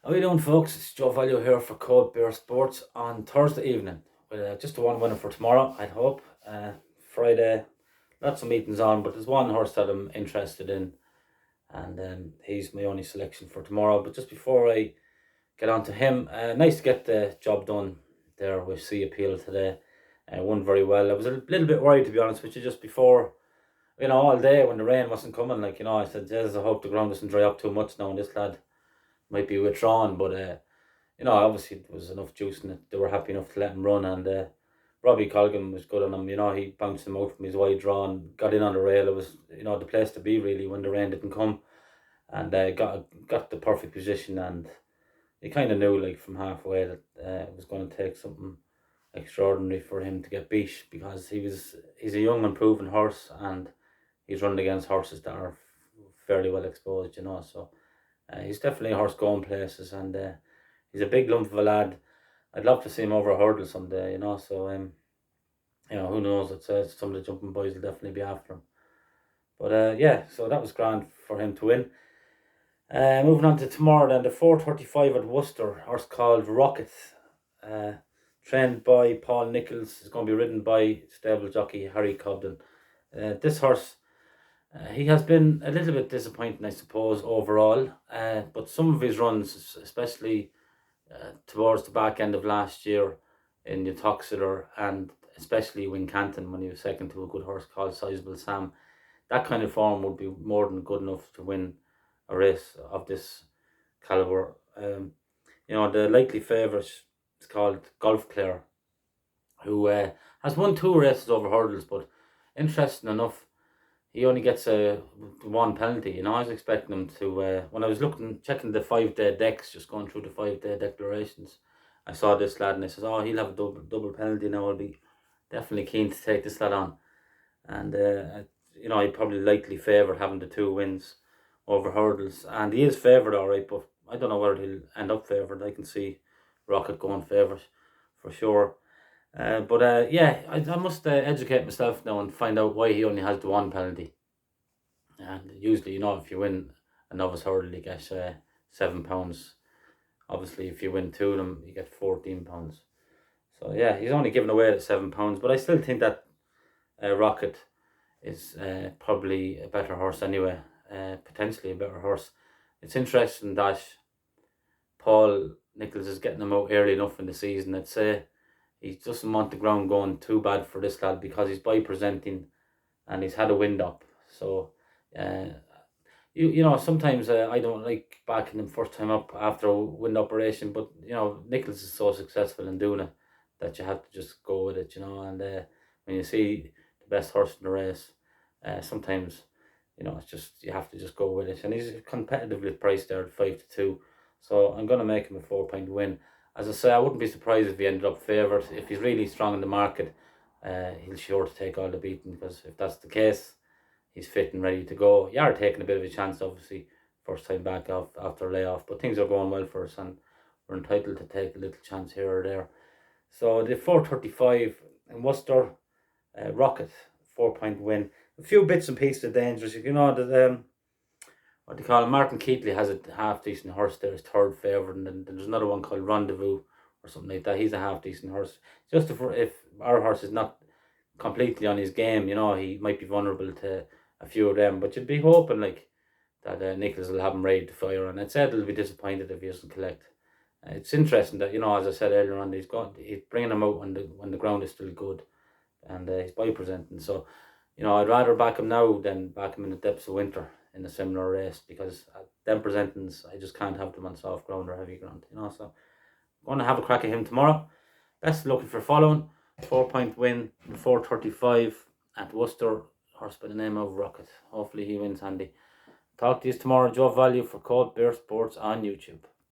How you doing, folks? It's Joe Value here for Code Bear Sports on Thursday evening. With just the one winner for tomorrow, I'd hope. Friday, lots of meetings on, but there's one horse that I'm interested in, and he's my only selection for tomorrow. But just before I get on to him, nice to get the job done there with Sea Appeal today. Won very well. I was a little bit worried, to be honest with you, just before, all day when the rain wasn't coming. I said, Jesus, I hope the ground doesn't dry up too much now, and this lad might be withdrawn, but obviously there was enough juice in it. They were happy enough to let him run, and Robbie Colgan was good on him. He bounced him out from his wide draw and got in on the rail. It was the place to be really when the rain didn't come, and got the perfect position. And you kind of knew from halfway that it was going to take something extraordinary for him to get beat, because he's a young and proven horse, and he's running against horses that are fairly well exposed. So. He's definitely a horse going places, and he's a big lump of a lad. I'd love to see him over a hurdle someday, So, who knows? It's some of the jumping boys will definitely be after him. But so that was grand for him to win. Moving on to tomorrow, then the 4:35 at Worcester, horse called Roque, trained by Paul Nicholls, is going to be ridden by stable jockey Harry Cobden. This horse. He has been a little bit disappointing, I suppose, overall. But some of his runs, especially towards the back end of last year in Uttoxeter, and especially Wincanton when he was second to a good horse called Sizable Sam, that kind of form would be more than good enough to win a race of this caliber. The likely favourite is called Golf Clare, who has won 2 races over hurdles, but interesting enough, he only gets one penalty. I was expecting him to, when I was checking the 5-day decks, just going through the 5-day declarations, I saw this lad and I said, he'll have a double penalty now. I'll be definitely keen to take this lad on. And, he probably likely favoured having the 2 wins over hurdles. And he is favoured, all right, but I don't know whether he'll end up favoured. I can see Rocket going favourite for sure. I must educate myself now and find out why he only has the 1 penalty. And usually, if you win a novice hurdle, you get £7. Obviously, if you win 2 of them, you get £14. So yeah, he's only given away the £7, but I still think that Rocket is probably a better horse anyway. Potentially a better horse. It's interesting that Paul Nicholls is getting him out early enough in the season. I'd say he doesn't want the ground going too bad for this lad, because he's by presenting and he's had a wind up. So, sometimes I don't like backing him first time up after a wind operation, but, Nicholls is so successful in doing it that you have to just go with it, And when you see the best horse in the race, sometimes, it's just, you have to just go with it. And he's competitively priced there at 5-2. So I'm going to make him a 4-point win. As I say, I wouldn't be surprised if he ended up favoured. If he's really strong in the market, he'll sure to take all the beating, because if that's the case, he's fit and ready to go. You are taking a bit of a chance, obviously, first time back after a layoff, but things are going well for us, and we're entitled to take a little chance here or there. So the 4:35 in Worcester, Rocket, 4-point win. A few bits and pieces of dangerous. That what they call him, Martin Keatley has a half decent horse there, is third favourite, and then there's another one called Rendezvous or something like that. He's a half decent horse. Just if our horse is not completely on his game, he might be vulnerable to a few of them. But you'd be hoping that Nicholls will have him ready to fire, and I'd say they'll be disappointed if he doesn't collect. It's interesting that as I said earlier on, he's bringing him out when the ground is still good, and he's by presenting. So I'd rather back him now than back him in the depths of winter in a similar race, because them presentings, I just can't have them on soft ground or heavy ground, So I'm going to have a crack at him tomorrow. Best looking for following. 4-point win, 4:35 at Worcester. Horse by the name of Rocket. Hopefully he wins handy. Talk to you tomorrow. Joe Value for Code Bear Sports on YouTube.